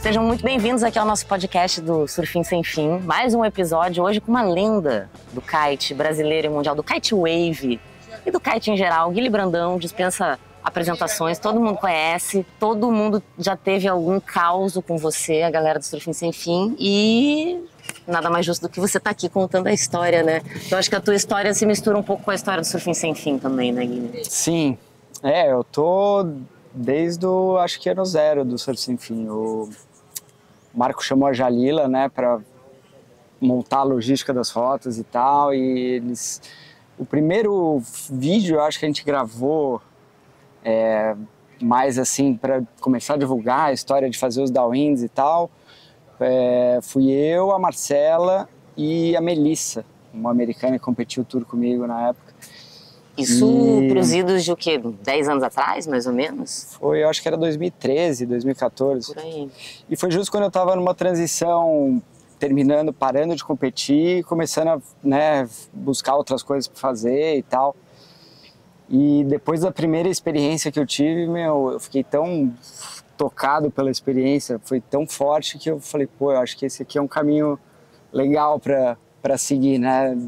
Sejam muito bem-vindos aqui ao nosso podcast do Surfing Sem Fim. Mais um episódio hoje com uma lenda do kite brasileiro e mundial, do kite wave e do kite em geral. Guilherme Brandão dispensa apresentações, todo mundo conhece, todo mundo já teve algum caos com você, a galera do Surfing Sem Fim, e nada mais justo do que você estar aqui contando a história, né? Eu acho que a tua história se mistura um pouco com a história do Surfing Sem Fim também, né, Guilherme? Sim, eu tô desde o, acho que ano zero do Surfing Sem Fim. O Marco chamou a Jalila, né, para montar a logística das rotas e tal, e eles... O primeiro vídeo, eu acho que a gente gravou mais assim, para começar a divulgar a história de fazer os downwinds e tal, fui eu, a Marcela e a Melissa, uma americana que competiu o tour comigo na época. Isso pros idos de o quê? 10 anos atrás, mais ou menos? Foi, eu acho que era 2013, 2014. Por aí. E foi justo quando eu estava numa transição, terminando, parando de competir, começando a, né, buscar outras coisas para fazer e tal. E depois da primeira experiência que eu tive, eu fiquei tão tocado pela experiência, foi tão forte que eu falei, pô, eu acho que esse aqui é um caminho legal para seguir, né?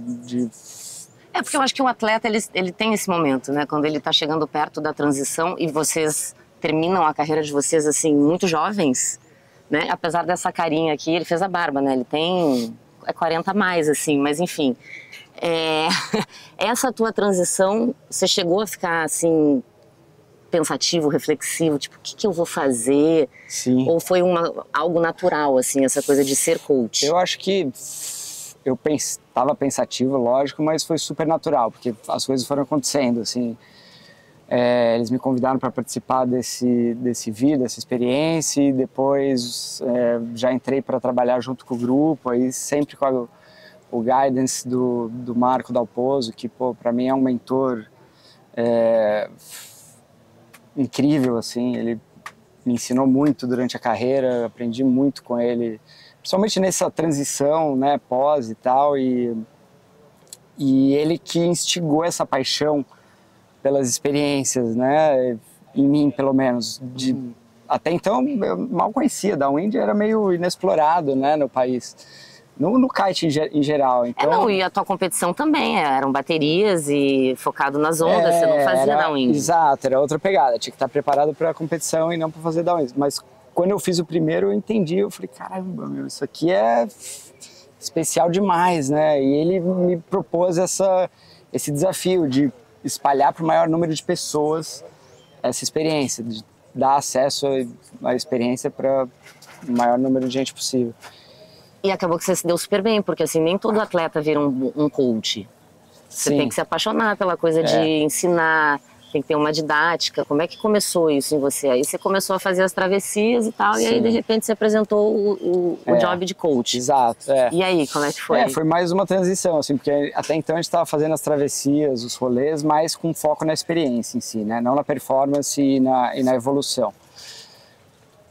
Porque eu acho que o atleta, ele tem esse momento, né? Quando ele tá chegando perto da transição e vocês terminam a carreira de vocês, assim, muito jovens, né? Apesar dessa carinha aqui, ele fez a barba, né? Ele tem 40 a mais, assim, mas enfim. Essa tua transição, você chegou a ficar, assim, pensativo, reflexivo, tipo, o que eu vou fazer? Sim. Ou foi algo natural, assim, essa coisa de ser coach? Eu acho que eu estava pensativo, lógico, mas foi super natural, porque as coisas foram acontecendo, assim. Eles me convidaram para participar desse vídeo, dessa experiência, e depois já entrei para trabalhar junto com o grupo, aí sempre com o guidance do Marco Dalpozo, que, pô, para mim é um mentor incrível, assim. Ele me ensinou muito durante a carreira, aprendi muito com ele, principalmente nessa transição, né, pós e tal, e ele que instigou essa paixão pelas experiências, né, em mim, pelo menos. Até então, eu mal conhecia, downwind era meio inexplorado, né, no país, no kite em geral. Então, e a tua competição também, eram baterias e focado nas ondas, você não fazia downwind. Exato, era outra pegada, tinha que estar preparado para a competição e não para fazer downwind. Mas quando eu fiz o primeiro, eu entendi, eu falei, caramba, meu, isso aqui é especial demais, né? E ele me propôs esse desafio de espalhar para o maior número de pessoas essa experiência, de dar acesso à experiência para o maior número de gente possível. E acabou que você se deu super bem, porque assim, nem todo atleta vira um coach. Você Sim. tem que se apaixonar pela coisa de ensinar, tem que ter uma didática. Como é que começou isso em você? Aí você começou a fazer as travessias e tal, Sim. e aí de repente você apresentou o job de coach. Exato. E aí, como é que foi? Foi mais uma transição, assim, porque até então a gente estava fazendo as travessias, os rolês, mas com foco na experiência em si, né? Não na performance e na evolução.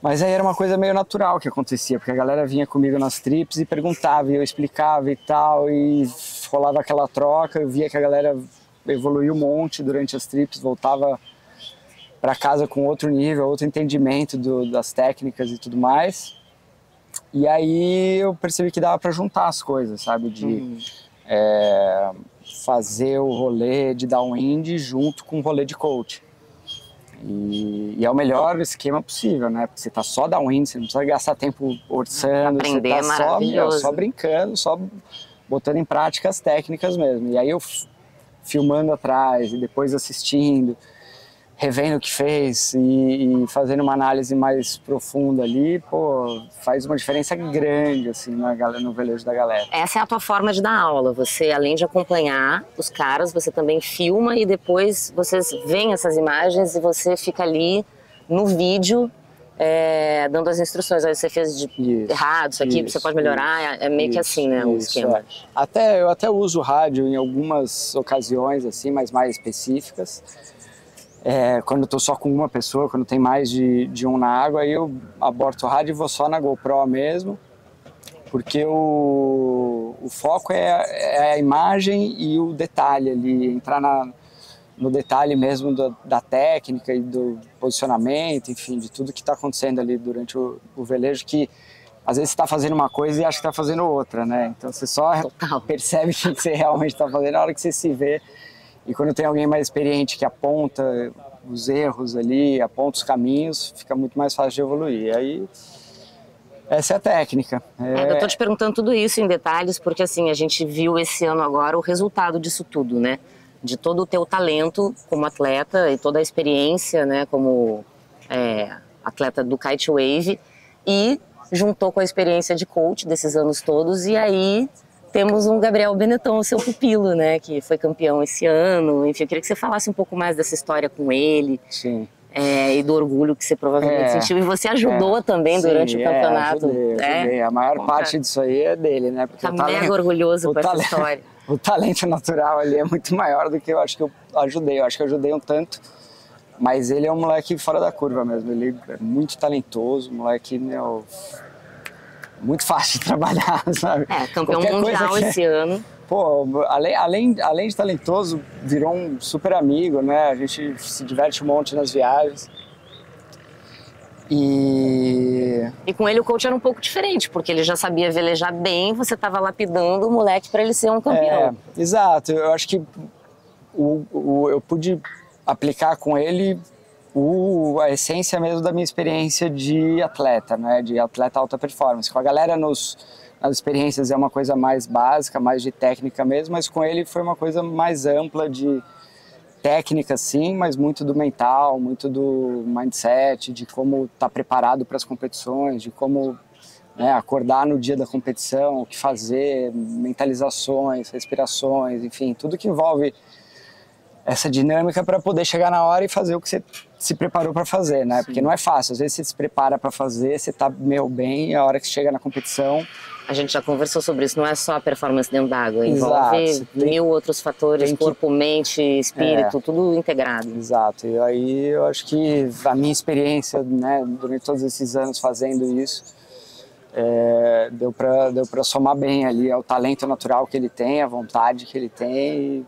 Mas aí era uma coisa meio natural que acontecia, porque a galera vinha comigo nas trips e perguntava, e eu explicava e tal, e rolava aquela troca, eu via que a galera evoluiu um monte durante as trips, voltava para casa com outro nível, outro entendimento das técnicas e tudo mais. E aí eu percebi que dava para juntar as coisas, sabe? De fazer o rolê de downwind junto com o rolê de coach. E é o melhor esquema possível, né? Porque você tá só downwind, você não precisa gastar tempo orçando, aprender, você é tá maravilhoso. só brincando, só botando em prática as técnicas mesmo. E aí eu filmando atrás e depois assistindo, revendo o que fez e fazendo uma análise mais profunda ali, pô, faz uma diferença grande, assim, no velejo da galera. Essa é a tua forma de dar aula. Você, além de acompanhar os caras, você também filma e depois vocês veem essas imagens e você fica ali no vídeo dando as instruções. Aí você fez errado, isso aqui você pode melhorar. É meio que assim, né, o esquema. Eu até uso rádio em algumas ocasiões, assim, mas mais específicas. Quando eu tô só com uma pessoa, quando tem mais de um na água, aí eu aborto o rádio e vou só na GoPro mesmo, porque o foco é a imagem e o detalhe ali, entrar no detalhe mesmo da técnica e do posicionamento, enfim, de tudo que está acontecendo ali durante o velejo, que às vezes você está fazendo uma coisa e acha que está fazendo outra, né? Então você só percebe o que você realmente está fazendo na hora que você se vê. E quando tem alguém mais experiente que aponta os erros ali, aponta os caminhos, fica muito mais fácil de evoluir. E aí, essa é a técnica. Eu tô te perguntando tudo isso em detalhes, porque assim, a gente viu esse ano agora o resultado disso tudo, né? De todo o teu talento como atleta e toda a experiência, né, como atleta do Kite Wave, e juntou com a experiência de coach desses anos todos, e aí temos um Gabriel Benetton, o seu pupilo, né, que foi campeão esse ano. Enfim, eu queria que você falasse um pouco mais dessa história com ele. Sim. E do orgulho que você provavelmente sentiu. E você ajudou também durante o campeonato. Ajudei. A maior parte disso aí é dele, né? Porque tá mega orgulhoso com essa história. O talento natural ali é muito maior do que eu acho que eu ajudei. Eu acho que eu ajudei um tanto, mas ele é um moleque fora da curva mesmo. Ele é muito talentoso, moleque, muito fácil de trabalhar, sabe? Campeão mundial esse ano. Pô, além de talentoso, virou um super amigo, né? A gente se diverte um monte nas viagens. E com ele o coach era um pouco diferente, porque ele já sabia velejar bem, você estava lapidando o moleque para ele ser um campeão. Exato. Eu acho que eu pude aplicar com ele a essência mesmo da minha experiência de atleta, né? De atleta alta performance. Com a galera nas experiências é uma coisa mais básica, mais de técnica mesmo, mas com ele foi uma coisa mais ampla de técnica, sim, mas muito do mental, muito do mindset, de como estar preparado para as competições, de como acordar no dia da competição, o que fazer, mentalizações, respirações, enfim, tudo que envolve essa dinâmica para poder chegar na hora e fazer o que você se preparou para fazer, né? Sim. Porque não é fácil, às vezes você se prepara para fazer, você tá bem, a hora que chega na competição... A gente já conversou sobre isso, não é só a performance dentro d'água, envolve mil outros fatores, corpo, mente, espírito, tudo integrado. Exato, e aí eu acho que a minha experiência, né, durante todos esses anos fazendo isso, deu pra somar bem ali, o talento natural que ele tem, a vontade que ele tem e,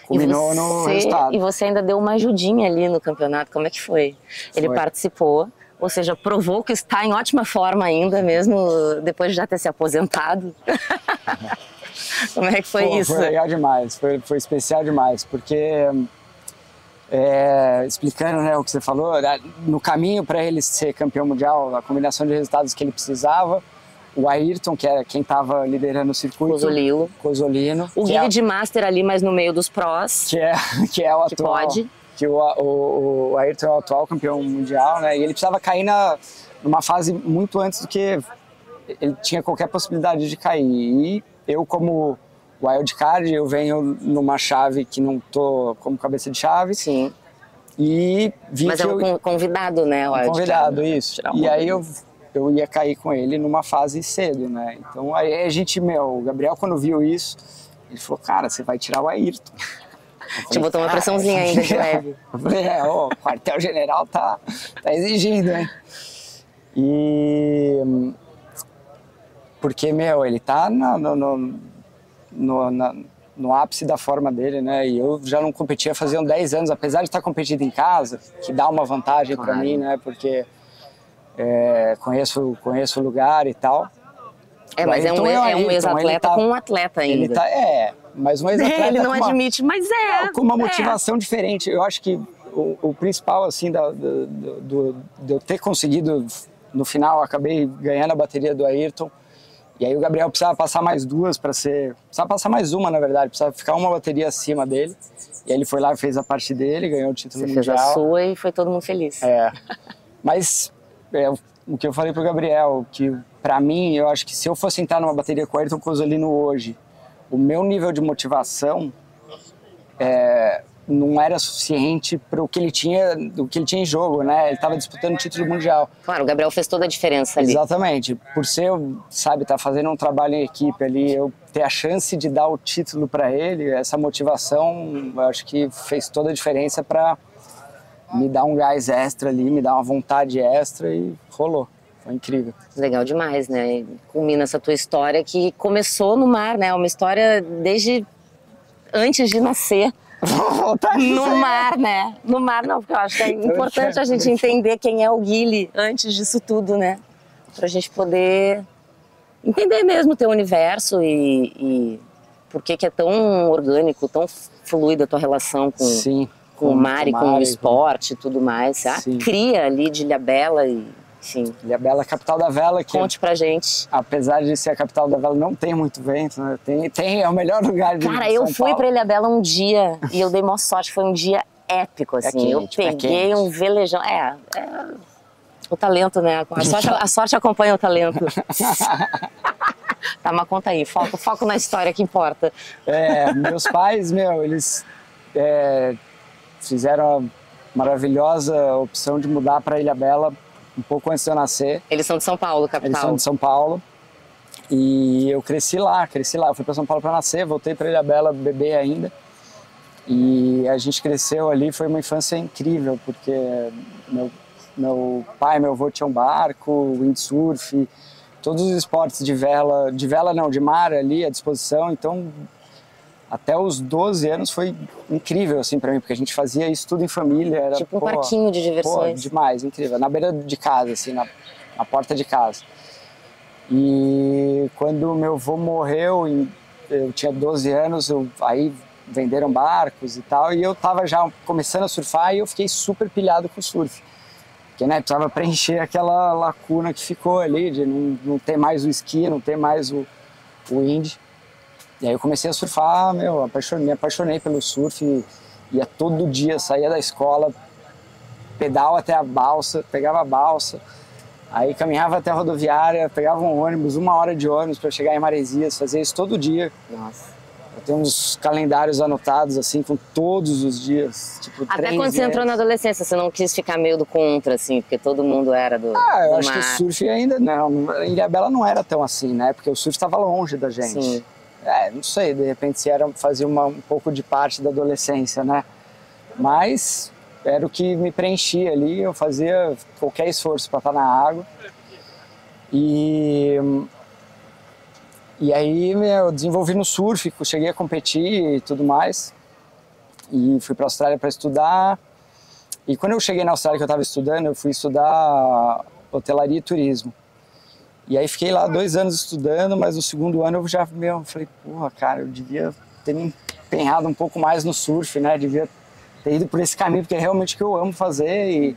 culminou no resultado. E você ainda deu uma ajudinha ali no campeonato, como é que foi? Ele participou, ou seja, provou que está em ótima forma ainda, mesmo depois de já ter se aposentado. Como é que foi isso? Foi legal demais, foi especial demais, porque, explicando, né, o que você falou, no caminho para ele ser campeão mundial, a combinação de resultados que ele precisava, o Ayrton, que era quem estava liderando o circuito. Cosolino. O Guilherme de Master ali, mas no meio dos prós. Que é o atual. Pode. Que o Ayrton é o atual campeão mundial, né? E ele precisava cair numa fase muito antes do que ele tinha qualquer possibilidade de cair. E eu, como wildcard, eu venho numa chave que não tô como cabeça de chave. Sim. E vi Mas convidado, né? Convidado, isso. E aí eu ia cair com ele numa fase cedo, né? Então aí a gente, o Gabriel, quando viu isso, ele falou, cara, você vai tirar o Ayrton. Te botou uma pressãozinha ainda de leve. Eu falei, o quartel-general tá exigindo, hein? E... Porque, ele tá no ápice da forma dele, né? E eu já não competia faziam 10 anos, apesar de estar competindo em casa, que dá uma vantagem para mim, né? Porque conheço o lugar e tal. Mas é um ex-atleta com um atleta ainda. Mas um ex-atleta ele não admite, mas com uma motivação diferente. Eu acho que o principal, assim, de eu ter conseguido, no final, acabei ganhando a bateria do Ayrton. E aí o Gabriel precisava passar mais duas precisava passar mais uma, na verdade, precisava ficar uma bateria acima dele. E aí ele foi lá e fez a parte dele, ganhou o título mundial. Você fez a sua e foi todo mundo feliz. Mas o que eu falei pro Gabriel, que pra mim, eu acho que se eu fosse entrar numa bateria com o Ayrton Cosolino hoje, o meu nível de motivação não era suficiente para o que ele tinha em jogo, né? Ele estava disputando o título mundial. Claro, o Gabriel fez toda a diferença ali. Exatamente. Por ser, tá fazendo um trabalho em equipe ali, eu ter a chance de dar o título para ele, essa motivação, eu acho que fez toda a diferença para me dar um gás extra ali, me dar uma vontade extra e rolou. Foi incrível. Legal demais, né? Culmina essa tua história que começou no mar, né? Uma história desde antes de nascer. Vou voltar no mar, né? No mar não, porque eu acho que é importante a gente entender quem é o Guile antes disso tudo, né? Pra gente poder entender mesmo o teu universo e por que é tão orgânico, tão fluida a tua relação com, Sim, com o mar e com o esporte e tudo mais. Você cria ali de Ilhabela e, enfim. Ilhabela, a capital da vela. Que, conte pra gente. Apesar de ser a capital da vela, não tem muito vento, né? É o melhor lugar de Cara, eu fui pra Ilhabela um dia e eu dei maior sorte, foi um dia épico, assim. Eu peguei um velejão. O talento, né? A sorte acompanha o talento. Tá, mas conta aí, foco na história que importa. Meus pais, eles fizeram a maravilhosa opção de mudar para Ilhabela um pouco antes de eu nascer. Eles são de São Paulo, capital. Eles são de São Paulo. E eu cresci lá. Eu fui para São Paulo para nascer, voltei para Ilhabela, bebê ainda. E a gente cresceu ali, foi uma infância incrível, porque meu pai, meu avô tinha um barco, windsurf, todos os esportes de mar ali à disposição. Então, até os 12 anos foi incrível, assim, pra mim, porque a gente fazia isso tudo em família. Era, tipo um parquinho de diversões. Demais, incrível. Na beira de casa, assim, na porta de casa. E quando meu avô morreu, eu tinha 12 anos, aí venderam barcos e tal, e eu tava já começando a surfar e eu fiquei super pilhado com o surf. Porque, né, precisava preencher aquela lacuna que ficou ali, de não ter mais o esqui, não ter mais o wind. E aí eu comecei a surfar, me apaixonei pelo surf, ia todo dia, saía da escola, pedal até a balsa, pegava a balsa, aí caminhava até a rodoviária, pegava um ônibus, 1 hora de ônibus para chegar em Maresias, fazia isso todo dia. Nossa. Eu tenho uns calendários anotados, assim, com todos os dias, tipo, até quando você entrou na adolescência, você não quis ficar meio do contra, assim, porque todo mundo era do eu acho que o surf ainda, não, em Ilhabela não era tão assim, né, porque o surf estava longe da gente. Sim. Não sei, de repente se fazia um pouco de parte da adolescência, né, mas era o que me preenchia ali, eu fazia qualquer esforço para estar na água. E aí eu desenvolvi no surf, cheguei a competir e tudo mais. E fui para a Austrália para estudar. E quando eu cheguei na Austrália que eu estava estudando, eu fui estudar hotelaria e turismo. E aí fiquei lá 2 anos estudando, mas no segundo ano eu já falei, porra, cara, eu devia ter me empenhado um pouco mais no surf, né? Devia ter ido por esse caminho, porque é realmente o que eu amo fazer e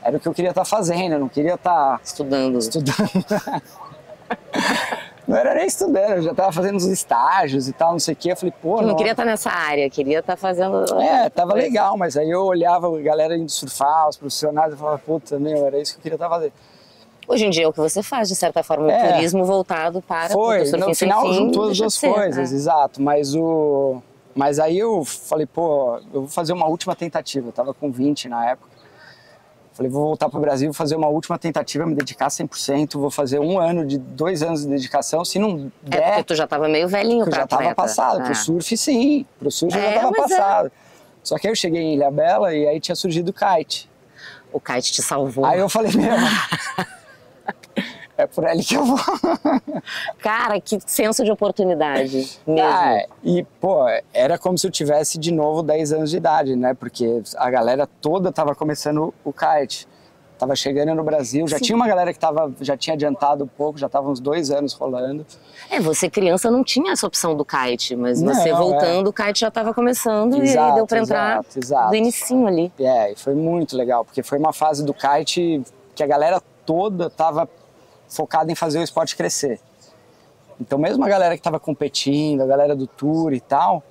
era o que eu queria estar fazendo, eu não queria estar estudando. Não era nem estudando, eu já estava fazendo os estágios e tal, não sei o quê. Eu falei, pô, não queria estar nessa área, queria estar fazendo... tava legal, mas aí eu olhava a galera indo surfar, os profissionais, eu falava, puta, era isso que eu queria estar fazendo. Hoje em dia é o que você faz, de certa forma, o turismo voltado para... Foi, no final juntou as duas coisas, exato, mas aí eu falei, pô, eu vou fazer uma última tentativa, eu tava com 20 na época. Falei, vou voltar para o Brasil, fazer uma última tentativa, me dedicar 100%, vou fazer 2 anos de dedicação, se não der... porque tu já estava meio velhinho para já estava passado, pro surf sim, pro surf eu já estava passado. Só que aí eu cheguei em Ilhabela e aí tinha surgido o kite. O kite te salvou. Aí eu falei, é por ali que eu vou. Cara, que senso de oportunidade mesmo. E, pô, era como se eu tivesse de novo 10 anos de idade, né? Porque a galera toda tava começando o kite. Tava chegando no Brasil, já tinha uma galera que já tinha adiantado um pouco, já tava uns 2 anos rolando. Você criança não tinha essa opção do kite, mas você voltando, o kite já tava começando e aí deu pra entrar do inicinho ali. E foi muito legal, porque foi uma fase do kite que a galera toda tava focado em fazer o esporte crescer. Então mesmo a galera que estava competindo, a galera do tour e tal,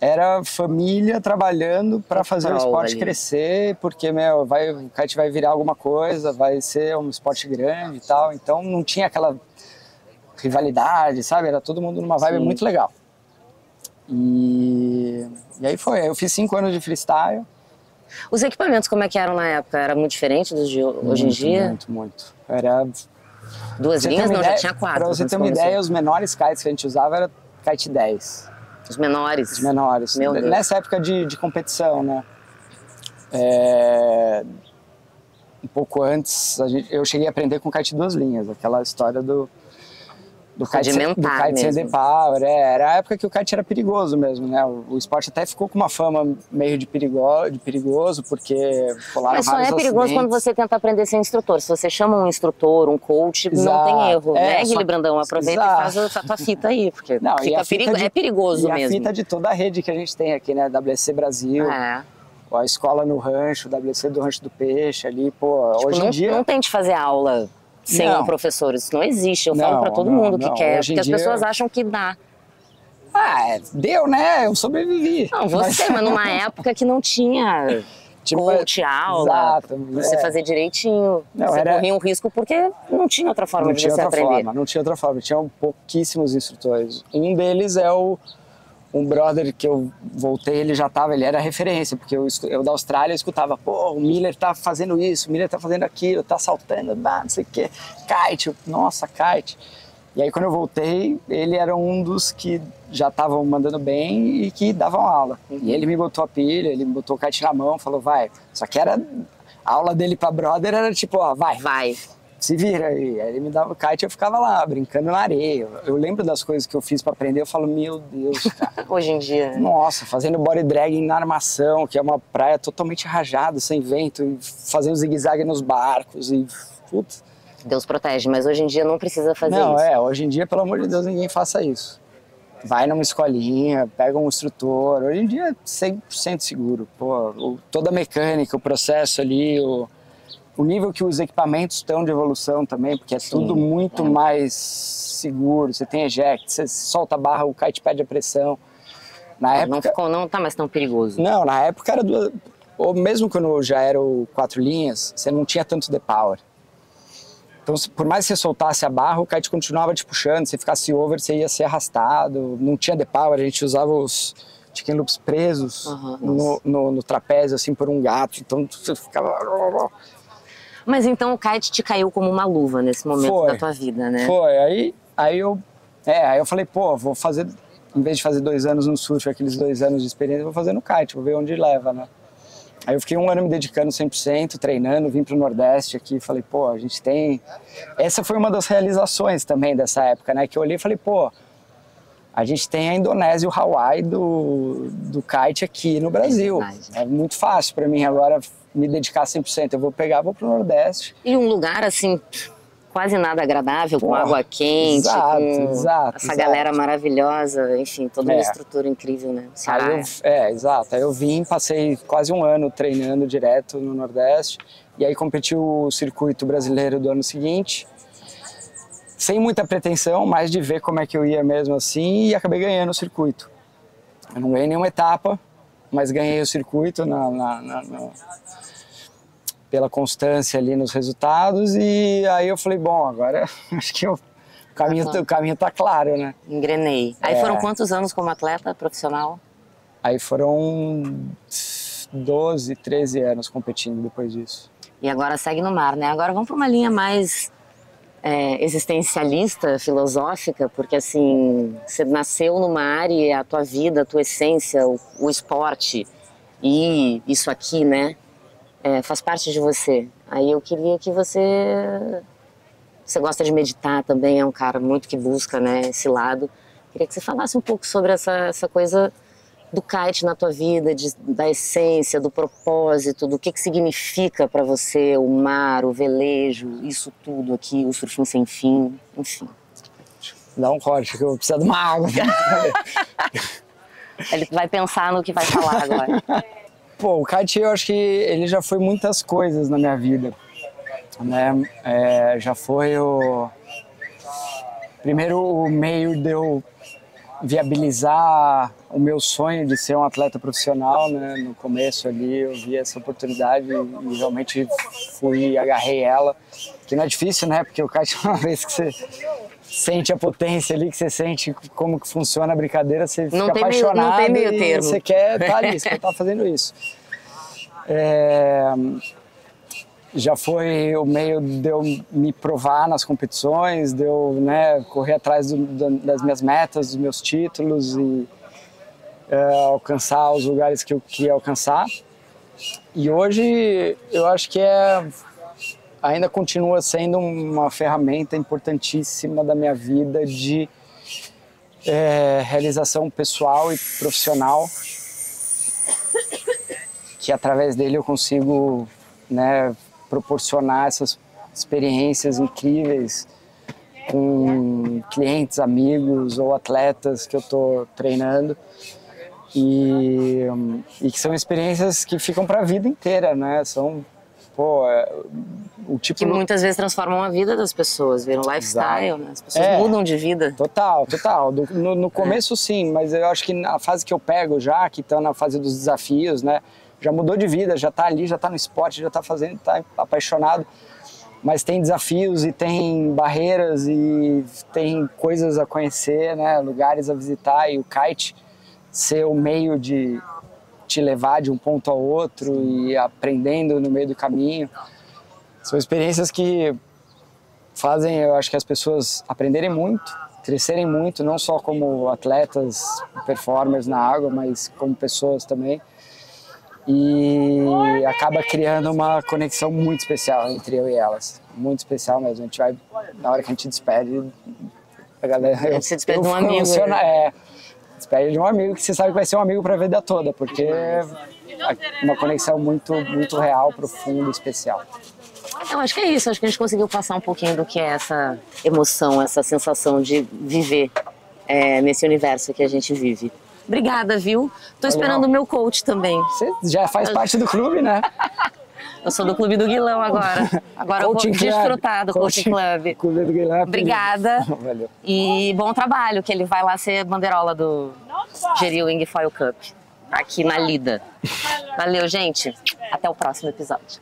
era família trabalhando para fazer o esporte crescer, porque o kite vai virar alguma coisa, vai ser um esporte grande e tal, então não tinha aquela rivalidade, sabe? Era todo mundo numa vibe muito legal. E aí eu fiz 5 anos de freestyle. Os equipamentos como é que eram na época? Era muito diferente dos de hoje em dia? Muito. Era... 2 linhas? Não, já tinha 4. Pra você ter uma ideia, os menores kites que a gente usava era kite 10. Os menores? Os menores. Meu Deus. Nessa época de competição, né? Um pouco antes, eu cheguei a aprender com kite 2 linhas, aquela história do kite sem depower, era a época que o kite era perigoso mesmo, né? O esporte até ficou com uma fama meio de perigoso, porque rolaram Mas só vários é perigoso acidentes. quando você tenta aprender a ser instrutor. Se você chama um instrutor, um coach, não tem erro, né, Guilherme Brandão? Aproveita e faz a tua fita aí, porque não, fica é perigoso e mesmo. a fita de toda a rede que a gente tem aqui, né? WC Brasil, a escola no rancho, WC do Rancho do Peixe ali, pô, tipo, hoje em dia... Não tente fazer aula sem um professor, isso não existe. Eu falo para todo mundo que quer, porque as pessoas acham que dá. Deu, né? Eu sobrevivi. Não, mas numa época que não tinha coach, aula, exato, você fazer direitinho. Você corria um risco porque não tinha outra forma de você aprender. Não tinha outra forma, tinham pouquíssimos instrutores. Um deles é um brother que eu voltei, ele era referência, porque eu da Austrália eu escutava, pô, o Miller tá fazendo isso, o Miller tá fazendo aquilo, tá saltando, não sei o que, kite, nossa, kite. E aí quando eu voltei, ele era um dos que já estavam mandando bem e que davam aula. E ele me botou a pilha, ele me botou o kite na mão, falou, vai. Só que a aula dele pra brother era tipo, ó, vai. Se vira aí. Aí ele me dava o kite e eu ficava lá, brincando na areia. Eu lembro das coisas que eu fiz pra aprender, eu falo, meu Deus, cara. Hoje em dia. Nossa, fazendo body dragging na Armação, que é uma praia totalmente rajada, sem vento, e fazendo zigue-zague nos barcos e... Putz. Deus protege, mas hoje em dia não precisa fazer isso. Não, hoje em dia, pelo amor de Deus, ninguém faça isso. Vai numa escolinha, pega um instrutor. Hoje em dia é 100% seguro. Pô, toda a mecânica, o processo ali, o nível que os equipamentos estão de evolução também, porque é tudo muito mais seguro. Você tem eject, você solta a barra, o kite perde a pressão. Na época... Não tá mais tão perigoso. Não, na época era ou mesmo quando já era o 4 linhas, você não tinha tanto depower. Então, por mais que você soltasse a barra, o kite continuava te puxando. Se ficasse over, você ia ser arrastado. Não tinha depower, a gente usava os chicken loops presos no trapézio, assim, por um gato. Então, você ficava... Mas então o kite te caiu como uma luva nesse momento da tua vida, né? Foi. Aí eu falei, pô, vou fazer... Em vez de fazer 2 anos no surf, aqueles 2 anos de experiência, vou fazer no kite, vou ver onde leva, né? Aí eu fiquei 1 ano me dedicando 100%, treinando, vim pro Nordeste aqui, falei, pô, a gente tem... Essa foi uma das realizações também dessa época, né? Que eu olhei e falei, pô, a gente tem a Indonésia e o Hawaii do kite aqui no Brasil. É muito fácil para mim agora me dedicar 100%. Eu vou pro Nordeste. E um lugar, assim, quase nada agradável, com água quente, com essa galera maravilhosa, enfim, toda uma estrutura incrível, né? Exato. Aí eu vim, passei quase 1 ano treinando direto no Nordeste, e aí competi o circuito brasileiro do ano seguinte, sem muita pretensão, mas de ver como é que eu ia mesmo assim, e acabei ganhando o circuito. Eu não ganhei nenhuma etapa, mas ganhei o circuito pela constância ali nos resultados, e aí eu falei, bom, agora acho que o caminho tá claro, né? Engrenei. Aí foram quantos anos como atleta profissional? Aí foram 12, 13 anos competindo depois disso. E agora segue no mar, né? Agora vamos para uma linha mais existencialista, filosófica, porque assim, você nasceu numa área e a tua vida, a tua essência, o esporte e isso aqui, né? Faz parte de você. Aí eu queria que você gosta de meditar também, é um cara muito que busca, né, esse lado. Queria que você falasse um pouco sobre essa coisa do kite na tua vida, da essência, do propósito, do que significa para você o mar, o velejo, isso tudo aqui, o surfing sem fim, enfim. Dá um corte que eu vou precisar de uma água. Ele vai pensar no que vai falar agora. Pô, o kite eu acho que ele já foi muitas coisas na minha vida, né? Já foi primeiro o meio de eu viabilizar o meu sonho de ser um atleta profissional, né? No começo ali eu vi essa oportunidade e realmente agarrei ela, que não é difícil, né? Porque o kite, uma vez que você sente a potência ali, que você sente como que funciona a brincadeira, você fica apaixonado não tem meio termo. Você quer estar ali, você quer estar fazendo isso. Já foi o meio de eu me provar nas competições, de eu, né, correr atrás das minhas metas, dos meus títulos e alcançar os lugares que eu queria alcançar. E hoje eu acho que ainda continua sendo uma ferramenta importantíssima da minha vida de realização pessoal e profissional, que através dele eu consigo, né, proporcionar essas experiências incríveis com clientes, amigos ou atletas que eu estou treinando e que são experiências que ficam para a vida inteira, né? São, o tipo... Que muitas vezes transformam a vida das pessoas, viram lifestyle, né? As pessoas mudam de vida. Total. No começo sim, mas eu acho que na fase que eu pego já, que está na fase dos desafios, né? Já mudou de vida, já está ali, já está no esporte, já está fazendo, está apaixonado. Mas tem desafios e tem barreiras e tem coisas a conhecer, né? Lugares a visitar, e o kite ser o meio de te levar de um ponto ao outro e aprendendo no meio do caminho. São experiências que fazem, eu acho, que as pessoas aprenderem muito, crescerem muito, não só como atletas, performers na água, mas como pessoas também. E acaba criando uma conexão muito especial entre eu e elas. Muito especial mesmo. A gente vai, na hora que a gente despede, a galera... Você despede de um amigo. Despede de um amigo que você sabe que vai ser um amigo para a vida toda, porque é uma conexão muito, muito real, profunda, especial. Eu acho que é isso. Acho que a gente conseguiu passar um pouquinho do que é essa emoção, essa sensação de viver nesse universo que a gente vive. Obrigada, viu? Tô esperando o meu coach também. Você já faz parte do clube, né? Eu sou do Clube do Guilão agora. Agora eu vou desfrutar do Coaching Club. Clube do Guilão. Obrigada. Valeu. E bom trabalho, que ele vai lá ser bandeirola do Geril Wing Foil Cup, aqui na Lida. Valeu, gente. Até o próximo episódio.